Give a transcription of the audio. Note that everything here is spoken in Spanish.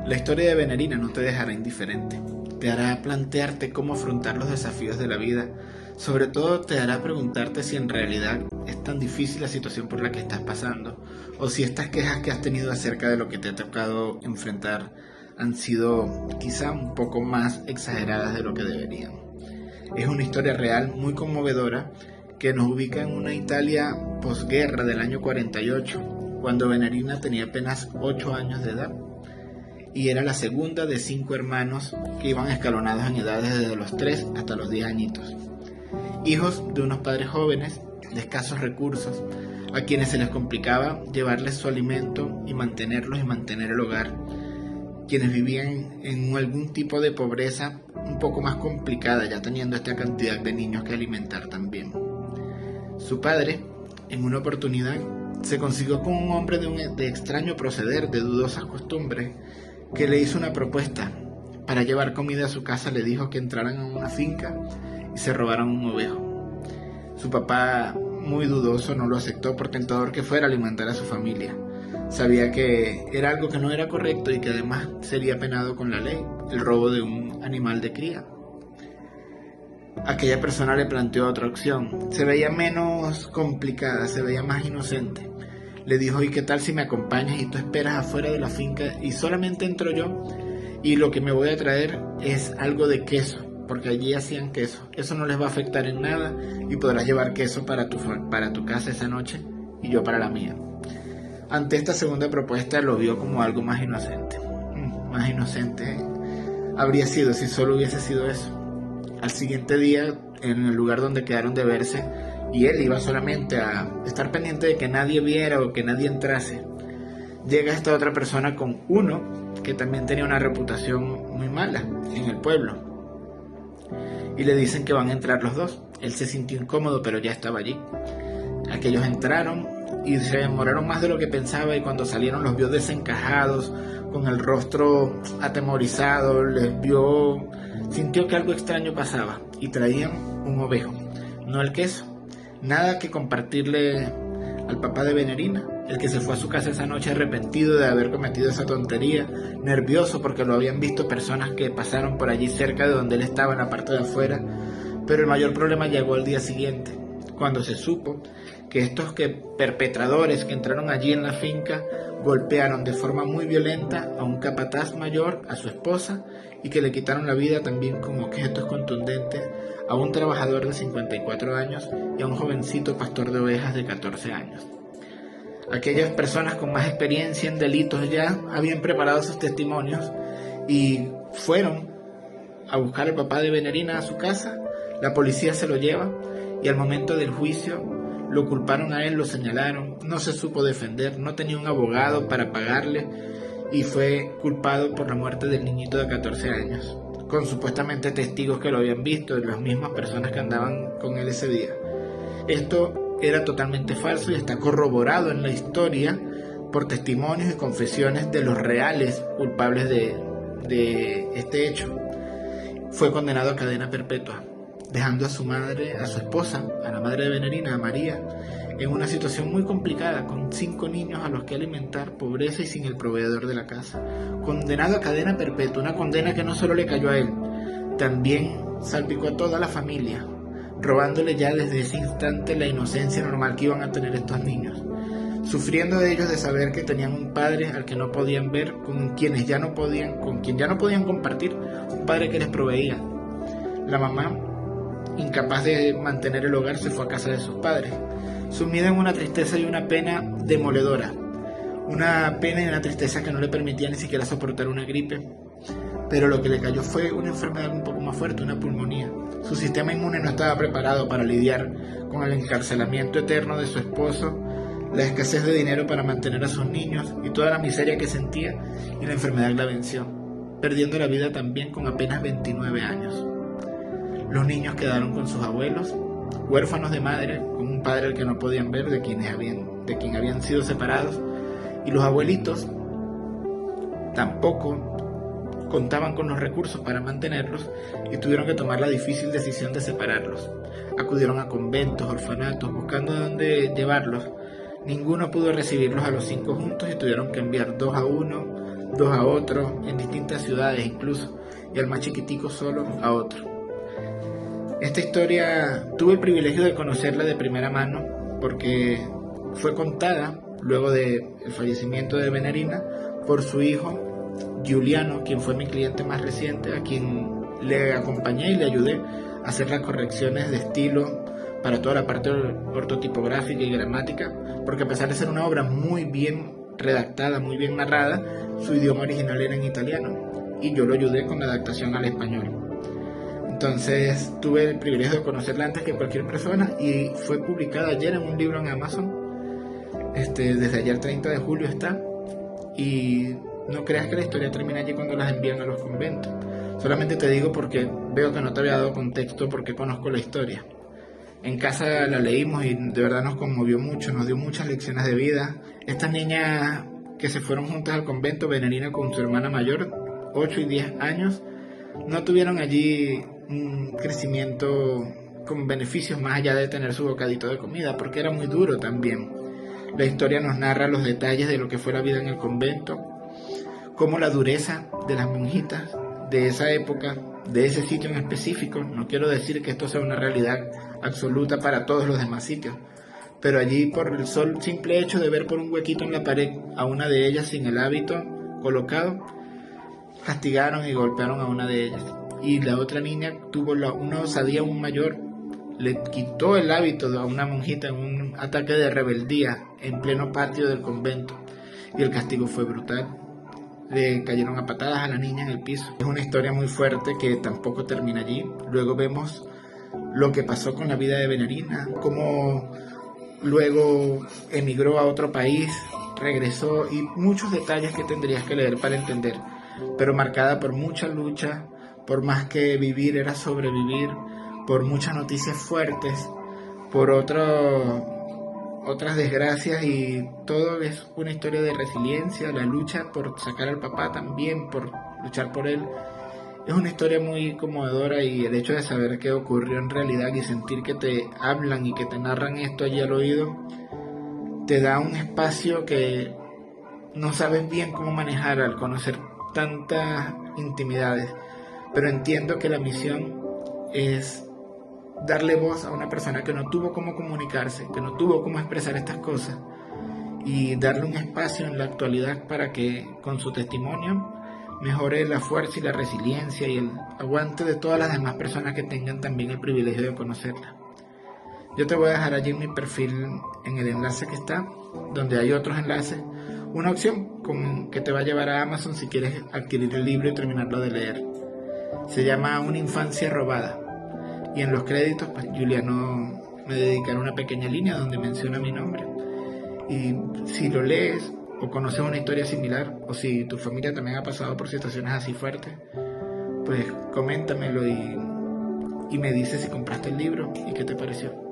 La historia de Venerina no te dejará indiferente. Te hará plantearte cómo afrontar los desafíos de la vida. Sobre todo te hará preguntarte si en realidad es tan difícil la situación por la que estás pasando, o si estas quejas que has tenido acerca de lo que te ha tocado enfrentar han sido quizá un poco más exageradas de lo que deberían. Es una historia real muy conmovedora que nos ubica en una Italia posguerra del año 48, cuando Venerina tenía apenas 8 años de edad y era la segunda de 5 hermanos que iban escalonados en edades desde los 3 hasta los 10 añitos. Hijos de unos padres jóvenes, de escasos recursos, a quienes se les complicaba llevarles su alimento y mantenerlos y mantener el hogar, quienes vivían en algún tipo de pobreza un poco más complicada, ya teniendo esta cantidad de niños que alimentar también. Su padre, en una oportunidad, se consiguió con un hombre de extraño proceder, de dudosas costumbres, que le hizo una propuesta. Para llevar comida a su casa le dijo que entraran a una finca y se robaron un ovejo. Su papá, muy dudoso, no lo aceptó por tentador que fuera alimentar a su familia. Sabía que era algo que no era correcto y que además sería penado con la ley, el robo de un animal de cría. Aquella persona le planteó otra opción. Se veía menos complicada, se veía más inocente. Le dijo: ¿y qué tal si me acompañas y tú esperas afuera de la finca y solamente entro yo? Y lo que me voy a traer es algo de queso, porque allí hacían queso. Eso no les va a afectar en nada y podrás llevar queso para tu casa esa noche y yo para la mía. Ante esta segunda propuesta lo vio como algo más inocente. Más inocente habría sido si solo hubiese sido eso. Al siguiente día, en el lugar donde quedaron de verse, y él iba solamente a estar pendiente de que nadie viera o que nadie entrase, llega esta otra persona con uno que también tenía una reputación muy mala en el pueblo, y le dicen que van a entrar los dos. Él se sintió incómodo, pero ya estaba allí. Aquellos entraron y se demoraron más de lo que pensaba, y cuando salieron los vio desencajados, con el rostro atemorizado, sintió que algo extraño pasaba, y traían un ovejo, no el queso. Nada que compartirle al papá de Venerina, el que se fue a su casa esa noche arrepentido de haber cometido esa tontería, nervioso porque lo habían visto personas que pasaron por allí cerca de donde él estaba, en la parte de afuera. Pero el mayor problema llegó al día siguiente, cuando se supo que estos perpetradores que entraron allí en la finca golpearon de forma muy violenta a un capataz mayor, a su esposa, y que le quitaron la vida también con objetos contundentes a un trabajador de 54 años y a un jovencito pastor de ovejas de 14 años. Aquellas personas con más experiencia en delitos ya habían preparado sus testimonios y fueron a buscar al papá de Venerina a su casa. La policía se lo lleva y al momento del juicio lo culparon a él, lo señalaron, no se supo defender, no tenía un abogado para pagarle y fue culpado por la muerte del niñito de 14 años, con supuestamente testigos que lo habían visto, y las mismas personas que andaban con él ese día. Esto era totalmente falso y está corroborado en la historia por testimonios y confesiones de los reales culpables de este hecho. Fue condenado a cadena perpetua, dejando a su madre, a su esposa, a la madre de Venerina, a María, en una situación muy complicada, con 5 niños a los que alimentar, pobreza y sin el proveedor de la casa. Condenado a cadena perpetua, una condena que no solo le cayó a él, también salpicó a toda la familia, robándole ya desde ese instante la inocencia normal que iban a tener estos niños, sufriendo de ellos de saber que tenían un padre al que no podían ver, con quien ya no podían compartir, un padre que les proveía. La mamá, incapaz de mantener el hogar, se fue a casa de sus padres, sumida en una tristeza y una pena demoledora, una pena y una tristeza que no le permitía ni siquiera soportar una gripe. Pero lo que le cayó fue una enfermedad un poco más fuerte, una pulmonía. Su sistema inmune no estaba preparado para lidiar con el encarcelamiento eterno de su esposo, la escasez de dinero para mantener a sus niños y toda la miseria que sentía, y la enfermedad la venció, perdiendo la vida también con apenas 29 años. Los niños quedaron con sus abuelos, huérfanos de madre, con un padre al que no podían ver, de quien habían sido separados, y los abuelitos tampoco contaban con los recursos para mantenerlos y tuvieron que tomar la difícil decisión de separarlos. Acudieron a conventos, orfanatos, buscando dónde llevarlos. Ninguno pudo recibirlos a los 5 juntos y tuvieron que enviar 2 a 1, dos a otro, en distintas ciudades incluso, y al más chiquitico solo a otro. Esta historia tuve el privilegio de conocerla de primera mano porque fue contada luego del fallecimiento de Venerina por su hijo Giuliano, quien fue mi cliente más reciente, a quien le acompañé y le ayudé a hacer las correcciones de estilo para toda la parte ortotipográfica y gramática, porque a pesar de ser una obra muy bien redactada, muy bien narrada, su idioma original era en italiano y yo lo ayudé con la adaptación al español. Entonces tuve el privilegio de conocerla antes que cualquier persona y fue publicada ayer en un libro en Amazon. Desde ayer 30 de julio está, y no creas que la historia termina allí cuando las envían a los conventos. Solamente te digo porque veo que no te había dado contexto, porque conozco la historia. En casa la leímos y de verdad nos conmovió mucho, nos dio muchas lecciones de vida. Estas niñas que se fueron juntas al convento, Venerina con su hermana mayor, 8 y 10 años, no tuvieron allí un crecimiento con beneficios más allá de tener su bocadito de comida, porque era muy duro también. La historia nos narra los detalles de lo que fue la vida en el convento, cómo la dureza de las monjitas de esa época, de ese sitio en específico, no quiero decir que esto sea una realidad absoluta para todos los demás sitios, pero allí por el simple hecho de ver por un huequito en la pared a una de ellas sin el hábito colocado, castigaron y golpearon a una de ellas. Y la otra niña tuvo una osadía aún mayor, le quitó el hábito a una monjita en un ataque de rebeldía en pleno patio del convento, y el castigo fue brutal. Le cayeron a patadas a la niña en el piso. Es una historia muy fuerte que tampoco termina allí. Luego vemos lo que pasó con la vida de Venerina, cómo luego emigró a otro país, regresó, y muchos detalles que tendrías que leer para entender, pero marcada por mucha lucha, por más que vivir era sobrevivir, por muchas noticias fuertes, por otras desgracias, y todo es una historia de resiliencia, la lucha por sacar al papá también, por luchar por él. Es una historia muy conmovedora, y el hecho de saber qué ocurrió en realidad y sentir que te hablan y que te narran esto allí al oído, te da un espacio que no sabes bien cómo manejar al conocer tantas intimidades. Pero entiendo que la misión es darle voz a una persona que no tuvo cómo comunicarse, que no tuvo cómo expresar estas cosas, y darle un espacio en la actualidad para que con su testimonio mejore la fuerza y la resiliencia y el aguante de todas las demás personas que tengan también el privilegio de conocerla. Yo te voy a dejar allí en mi perfil, en el enlace que está, donde hay otros enlaces, una opción que te va a llevar a Amazon si quieres adquirir el libro y terminarlo de leer. Se llama Una infancia robada, y en los créditos pues Giuliano me dedicará una pequeña línea donde menciona mi nombre. Y si lo lees o conoces una historia similar, o si tu familia también ha pasado por situaciones así fuertes, pues coméntamelo y me dices si compraste el libro y qué te pareció.